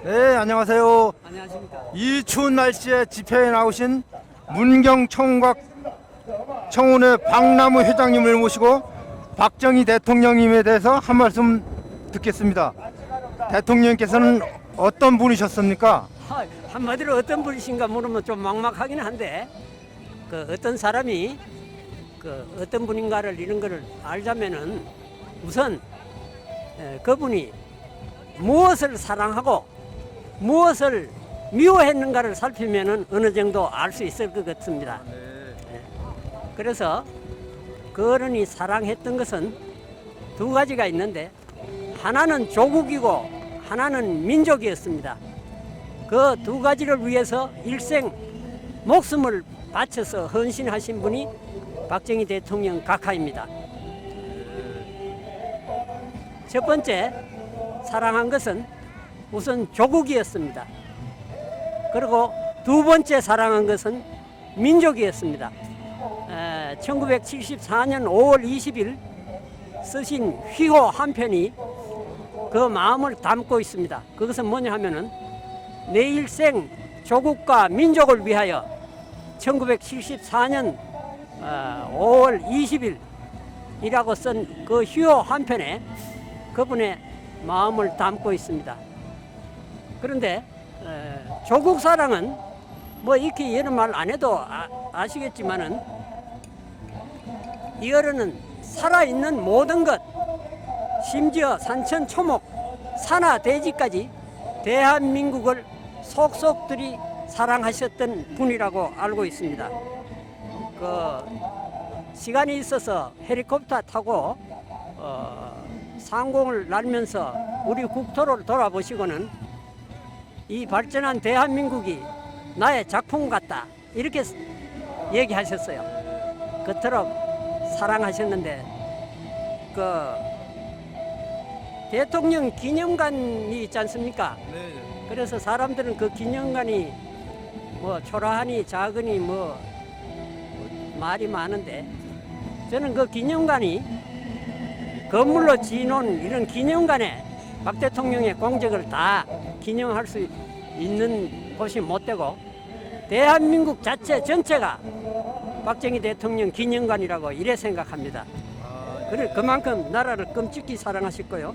네, 안녕하세요. 안녕하십니까. 이 추운 날씨에 집회에 나오신 문경 청운의 박남우 회장님을 모시고 박정희 대통령님에 대해서 한 말씀 듣겠습니다. 대통령께서는 어떤 분이셨습니까? 한마디로 어떤 분이신가 물으면 좀 막막하긴 한데, 어떤 사람이 어떤 분인가를 이런 거를 알자면은 우선 그분이 무엇을 사랑하고 무엇을 미워했는가를 살피면은 어느 정도 알 수 있을 것 같습니다. 그래서 그 어른이 사랑했던 것은 두 가지가 있는데, 하나는 조국이고 하나는 민족이었습니다. 그 두 가지를 위해서 일생 목숨을 바쳐서 헌신하신 분이 박정희 대통령 각하입니다. 첫 번째 사랑한 것은 우선 조국이었습니다. 그리고 두 번째 사랑한 것은 민족이었습니다. 1974년 5월 20일 쓰신 휘호 한 편이 그 마음을 담고 있습니다. 그것은 뭐냐 하면은 내 일생 조국과 민족을 위하여 1974년 5월 20일이라고 쓴 그 휘호 한 편에 그분의 마음을 담고 있습니다. 그런데 조국 사랑은 뭐 이렇게 이런 말 안 해도 아시겠지만은, 이 어른은 살아있는 모든 것, 심지어 산천 초목 산하 대지까지 대한민국을 속속들이 사랑하셨던 분이라고 알고 있습니다. 시간이 있어서 헬리콥터 타고 상공을 날면서 우리 국토를 돌아보시고는 이 발전한 대한민국이 나의 작품 같다, 이렇게 얘기하셨어요. 그토록 사랑하셨는데, 대통령 기념관이 있지 않습니까? 그래서 사람들은 그 기념관이 뭐 초라하니 작으니 뭐 말이 많은데, 저는 그 기념관이 건물로 지어놓은 이런 기념관에 박 대통령의 공적을 다 기념할 수 있는 곳이 못 되고, 대한민국 자체 전체가 박정희 대통령 기념관이라고 이래 생각합니다. 그만큼 나라를 끔찍히 사랑하셨고요.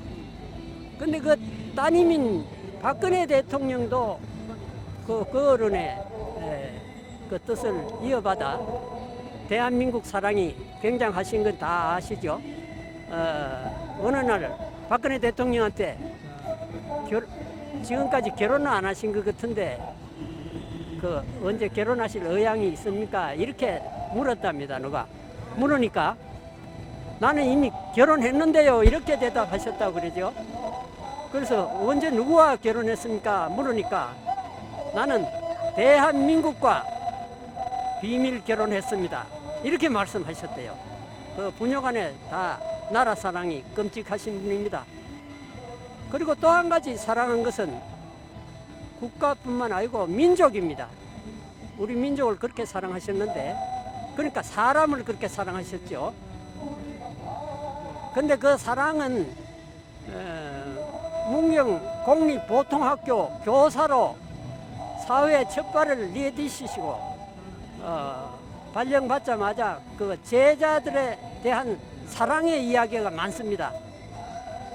근데 그 따님인 박근혜 대통령도 그 어른의 그 뜻을 이어받아 대한민국 사랑이 굉장하신 건 다 아시죠? 어느 날 박근혜 대통령한테 지금까지 결혼은 안 하신 것 같은데 언제 결혼하실 의향이 있습니까? 이렇게 물었답니다. 누가 물으니까 나는 이미 결혼했는데요, 이렇게 대답하셨다고 그러죠. 그래서 언제 누구와 결혼했습니까? 물으니까 나는 대한민국과 비밀 결혼했습니다, 이렇게 말씀하셨대요. 그 부녀간에 다 나라 사랑이 끔찍하신 분입니다. 그리고 또 한 가지 사랑한 것은 국가뿐만 아니고 민족입니다. 우리 민족을 그렇게 사랑하셨는데, 그러니까 사람을 그렇게 사랑하셨죠. 근데 그 사랑은 문경 공립보통학교 교사로 사회에 첫 발을 내디디시고 발령받자마자 그 제자들에 대한 사랑의 이야기가 많습니다.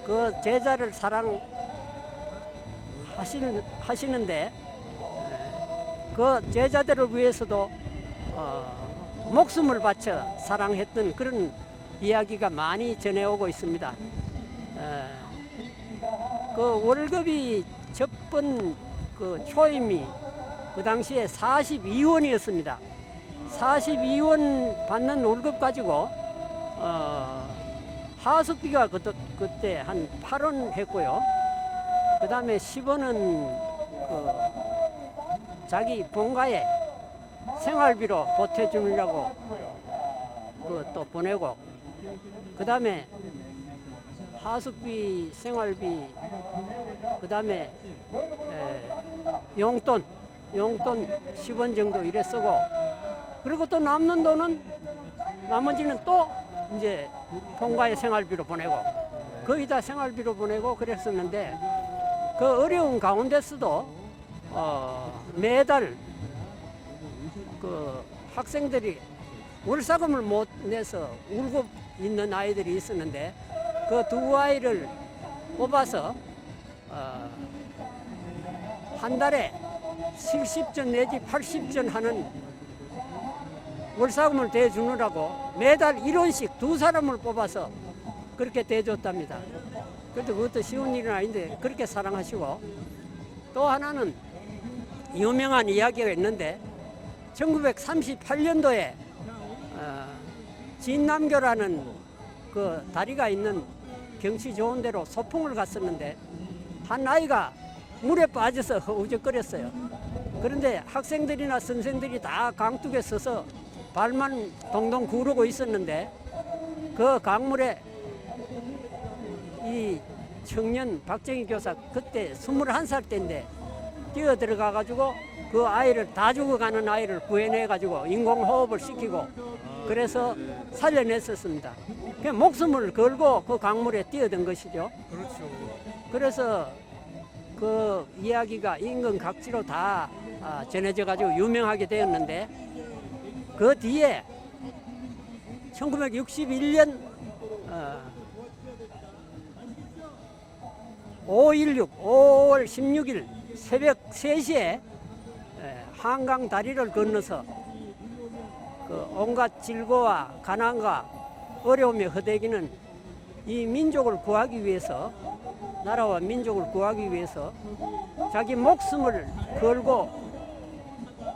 그 제자를 사랑하시는데 그 제자들을 위해서도 목숨을 바쳐 사랑했던 그런 이야기가 많이 전해오고 있습니다. 그 월급이 첫 번 그 초임이 그 당시에 42원이었습니다. 42원 받는 월급 가지고 하숙비가 그때 한 8원 했고요. 그 다음에 10원은 자기 본가에 생활비로 보태주려고 또 보내고, 그 다음에 하숙비, 생활비, 그 다음에 용돈 10원 정도 이래 쓰고, 그리고 또 남는 돈은 나머지는 또 이제 본가에 생활비로 보내고, 거의 다 생활비로 보내고 그랬었는데, 그 어려운 가운데서도 매달 그 학생들이 월사금을 못 내서 울고 있는 아이들이 있었는데 그 두 아이를 뽑아서 한 달에 70전 내지 80전 하는 월사금을 대주느라고 매달 1원씩 두 사람을 뽑아서 그렇게 대줬답니다. 그래도 그것도 쉬운 일은 아닌데 그렇게 사랑하시고, 또 하나는 유명한 이야기가 있는데 1938년도에 진남교라는 그 다리가 있는 경치 좋은 데로 소풍을 갔었는데 한 아이가 물에 빠져서 허우적거렸어요. 그런데 학생들이나 선생들이 다 강둑에 서서 발만 동동 구르고 있었는데 그 강물에 이 청년 박정희 교사 그때 21살 때인데 뛰어 들어가 가지고 그 아이를 다 죽어가는 아이를 구해내 가지고 인공호흡을 시키고 그래서 살려냈었습니다. 그 목숨을 걸고 그 강물에 뛰어든 것이죠. 그렇죠. 그래서 그 이야기가 인근각지로 다 전해져 가지고 유명하게 되었는데, 그 뒤에 1961년 5월 16일 새벽 3시에 한강 다리를 건너서 그 온갖 질고와 가난과 어려움에 허대기는 이 민족을 구하기 위해서, 나라와 민족을 구하기 위해서 자기 목숨을 걸고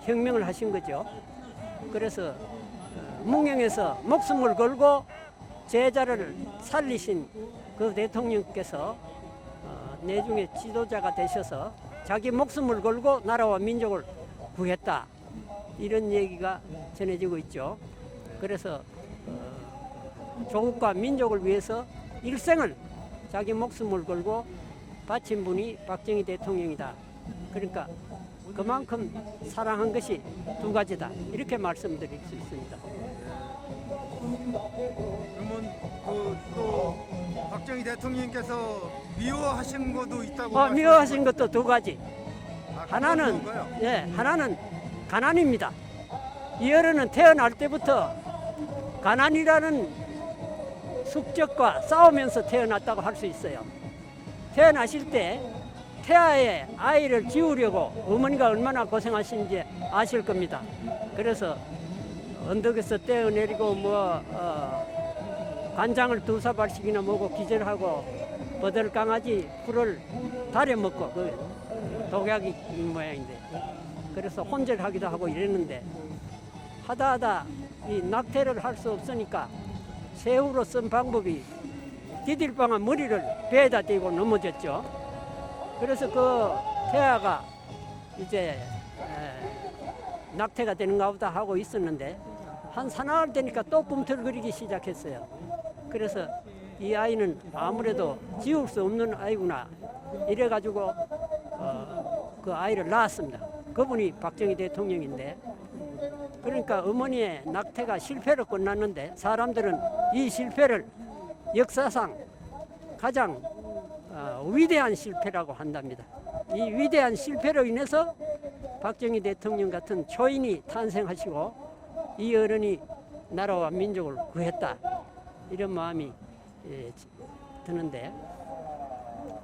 혁명을 하신 거죠. 그래서 문경에서 목숨을 걸고 제자를 살리신 그 대통령께서 내중에 지도자가 되셔서 자기 목숨을 걸고 나라와 민족을 구했다, 이런 얘기가 전해지고 있죠. 그래서 조국과 민족을 위해서 일생을 자기 목숨을 걸고 바친 분이 박정희 대통령이다. 그러니까 그만큼 사랑한 것이 두 가지다, 이렇게 말씀드릴 수 있습니다. 그러면 또 박정희 대통령께서 미워하신 것도 있다고 미워하신 것도 두 가지. 하나는 하나는 가난입니다. 이 어른은 태어날 때부터 가난이라는 숙적과 싸우면서 태어났다고 할 수 있어요. 태어나실 때 태아에 아이를 지우려고 어머니가 얼마나 고생하신지 아실 겁니다. 그래서 언덕에서 떼어내리고 간장을 2사발씩이나 먹고 기절하고 버들강아지 풀을 달여 먹고, 그 독약이 모양인데, 그래서 혼절하기도 하고 이랬는데 하다 이 낙태를 할 수 없으니까 새우로 쓴 방법이 디딜방한 머리를 배에다 띄고 넘어졌죠. 그래서 그 태아가 이제 낙태가 되는가 보다 하고 있었는데 한 사나흘 되니까 또 꿈틀거리기 시작했어요. 그래서 이 아이는 아무래도 지울 수 없는 아이구나, 이래가지고 그 아이를 낳았습니다. 그분이 박정희 대통령인데, 그러니까 어머니의 낙태가 실패로 끝났는데 사람들은 이 실패를 역사상 가장 위대한 실패라고 한답니다. 이 위대한 실패로 인해서 박정희 대통령 같은 초인이 탄생하시고 이 어른이 나라와 민족을 구했다, 이런 마음이 드는데,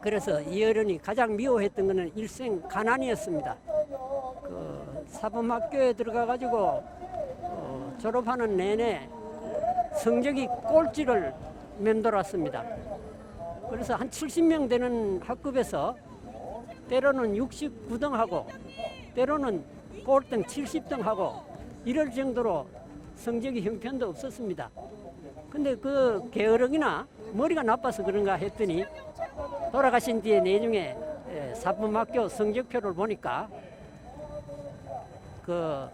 그래서 이 어른이 가장 미워했던 것은 일생 가난이었습니다. 그 사범학교에 들어가 가지고 졸업하는 내내 성적이 꼴찌를 맴돌았습니다. 그래서 한 70명 되는 학급에서 때로는 69등 하고 때로는 꼴등 70등 하고 이럴 정도로 성적이 형편도 없었습니다. 근데 그 게으르기나 머리가 나빠서 그런가 했더니 돌아가신 뒤에 내중에 사범학교 성적표를 보니까 그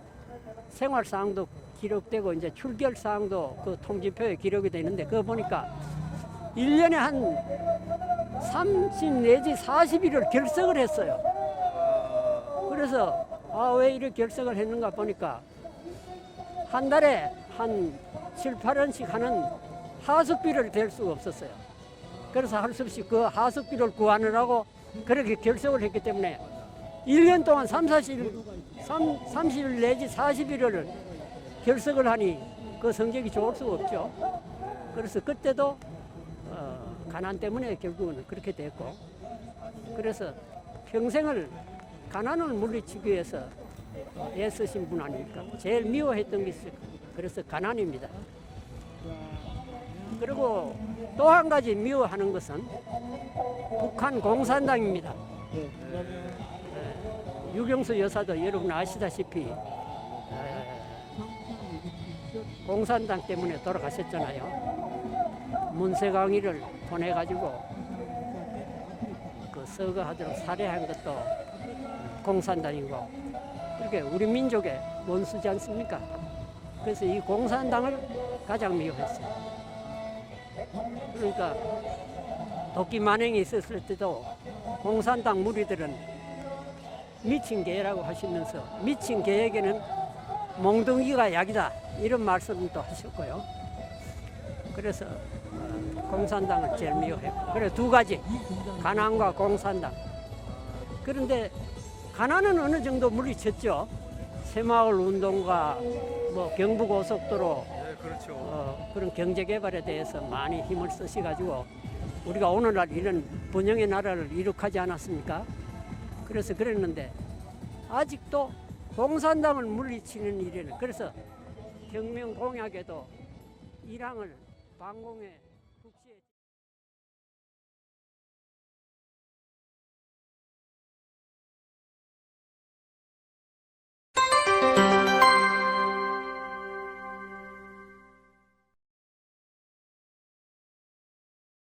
생활사항도 기록되고 이제 출결사항도 그 통지표에 기록이 되는데 그거 보니까 1년에 한 30 내지 40일을 결석을 했어요. 그래서 왜 이렇게 결석을 했는가 보니까 한 달에 한 7, 8원씩 하는 하숙비를 댈 수가 없었어요. 그래서 할 수 없이 그 하숙비를 구하느라고 그렇게 결석을 했기 때문에 1년 동안 30일 내지 40일을 결석을 하니 그 성적이 좋을 수가 없죠. 그래서 그때도 가난 때문에 결국은 그렇게 됐고, 그래서 평생을 가난을 물리치기 위해서 애쓰신 분 아닙니까? 제일 미워했던 게 있어요. 그래서 가난입니다. 그리고 또 한 가지 미워하는 것은 북한 공산당입니다. 유경수 여사도 여러분 아시다시피 공산당 때문에 돌아가셨잖아요. 문세광이를 보내가지고 그 서거하도록 살해한 것도 공산당이고, 그렇게 우리 민족의 원수지 않습니까? 그래서 이 공산당을 가장 미워했어요. 그러니까 도끼 만행이 있었을 때도 공산당 무리들은 미친 개라고 하시면서 미친 개에게는 몽둥이가 약이다 이런 말씀도 하셨고요. 그래서 공산당을 제일 미워했고, 그래 두 가지, 가난과 공산당. 그런데 가난은 어느 정도 물리쳤죠. 새마을 운동과 뭐 경부고속도로 그렇죠. 그런 경제 개발에 대해서 많이 힘을 쓰셔가지고 우리가 오늘날 이런 번영의 나라를 이룩하지 않았습니까? 그래서 그랬는데 아직도 공산당을 물리치는 일에는, 그래서 혁명 공약에도 일항을 반공에 국시에